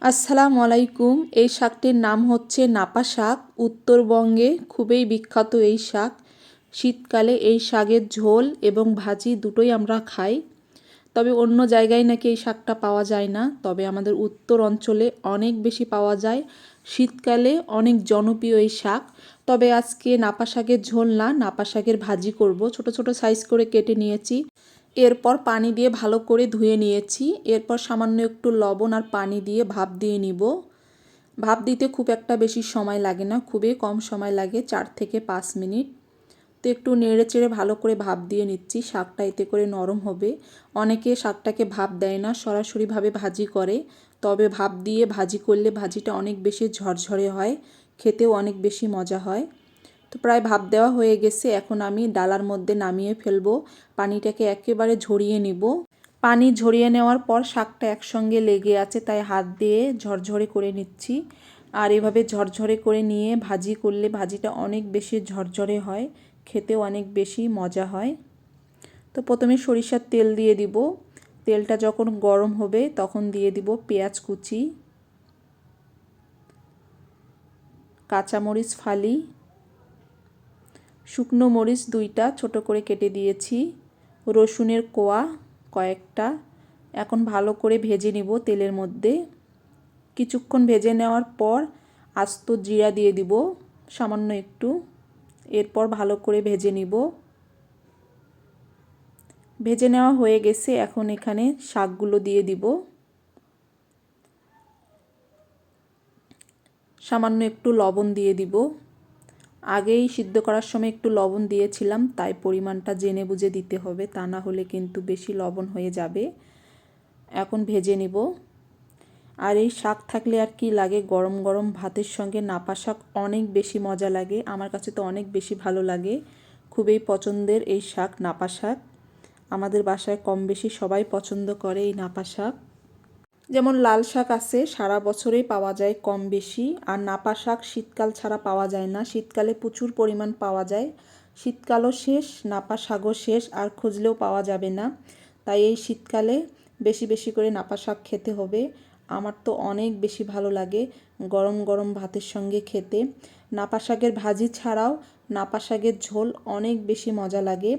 আসসালামু আলাইকুম। এই শাকটির নাম হচ্ছে নাপা শাক। উত্তরবঙ্গে খুবই বিখ্যাত এই শাক। শীতকালে এই শাকের ঝোল এবং ভাজি দুটোই আমরা খাই। তবে অন্য জায়গায় নাকি এই শাকটা পাওয়া যায় না, তবে আমাদের উত্তর অঞ্চলে অনেক বেশি পাওয়া যায়। শীতকালে অনেক জনপ্রিয় এই শাক। তবে আজকে নাপা শাকের ঝোল না, নাপা শাকের ভাজি করব। ছোট ছোট সাইজ করে কেটে নিয়েছি। এরপর পানি দিয়ে ভালো করে ধুয়ে নিয়েছি। এরপর সামান্য একটু লবণ আর পানি দিয়ে ভাপ দিয়ে নিব। ভাপ দিতে খুব একটা বেশি সময় লাগে না, খুবই কম সময় লাগে, 4 থেকে 5 মিনিট। তো একটু নেড়ে চেড়ে ভালো করে ভাপ দিয়ে নিচ্ছি, শাকটা এতে করে নরম হবে। অনেকে শাকটাকে ভাপ দেয় না, সরাসরিভাবে ভাজি করে। তবে ভাপ দিয়ে ভাজি করলে ভাজিটা অনেক বেশি ঝরঝরে হয়, খেতেও অনেক বেশি মজা হয়। তো প্রায় ভাপ দেওয়া হয়ে গেছে, এখন আমি ডালার মধ্যে নামিয়ে ফেলবো। পানিটাকে একেবারে ঝরিয়ে নিব। পানি ঝরিয়ে নেওয়ার পর শাকটা একসঙ্গে লেগে আছে, তাই হাত দিয়ে ঝরঝরে করে নিচ্ছি। আর এভাবে ঝরঝরে করে নিয়ে ভাজি করলে ভাজিটা অনেক বেশি ঝরঝরে হয়, খেতেও অনেক বেশি মজা হয়। তো প্রথমে সরিষার তেল দিয়ে দিব। তেলটা যখন গরম হবে তখন দিয়ে দিব পেঁয়াজ কুচি, কাঁচামরিচ ফালি, শুকনো মরিচ 2টা ছোট করে কেটে দিয়েছি, রসুনের কোয়া কয়েকটা। এখন ভালো করে ভেজে নিব তেলের মধ্যে। কিছুক্ষণ ভেজে নেওয়ার পর আস্ত জিরা দিয়ে দিব সামান্য একটু। এরপর ভালো করে ভেজে নিব। ভেজে নেওয়া হয়ে গেছে, এখন এখানে শাকগুলো দিয়ে দিব। সামান্য একটু লবণ দিয়ে দিব। আগেই সিদ্ধ করার সময় একটু লবণ দিয়েছিলাম, তাই পরিমাণটা জেনে বুঝে দিতে হবে, তা না হলে কিন্তু বেশি লবণ হয়ে যাবে। এখন ভেজে নিব। আর এই শাক থাকলে আর কি লাগে, গরম গরম ভাতের সঙ্গে নাপা শাক অনেক বেশি মজা লাগে। আমার কাছে তো অনেক বেশি ভালো লাগে, খুবই পছন্দের এই শাক নাপা শাক। আমাদের বাসায় কম বেশি সবাই পছন্দ করে এই নাপা শাক। যেমন লাল শাক আছে সারা বছরেই পাওয়া যায় কম বেশি, আর নাপা শাক শীতকাল ছাড়া পাওয়া যায় না। শীতকালে প্রচুর পরিমাণ পাওয়া যায়, শীতকালও শেষ, নাপা শাকও শেষ, আর খুঁজলেও পাওয়া যাবে না। তাই এই শীতকালে বেশি বেশি করে নাপা শাক খেতে হবে। আমার তো অনেক বেশি ভালো লাগে গরম গরম ভাতের সঙ্গে খেতে। নাপা শাকের ভাজি ছাড়াও নাপা শাকের ঝোল অনেক বেশি মজা লাগে।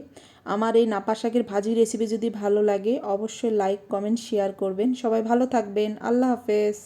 আমার এই নাপা শাকের ভাজি রেসিপি যদি ভালো লাগে অবশ্যই লাইক কমেন্ট শেয়ার করবেন। সবাই ভালো থাকবেন। আল্লাহ হাফেজ।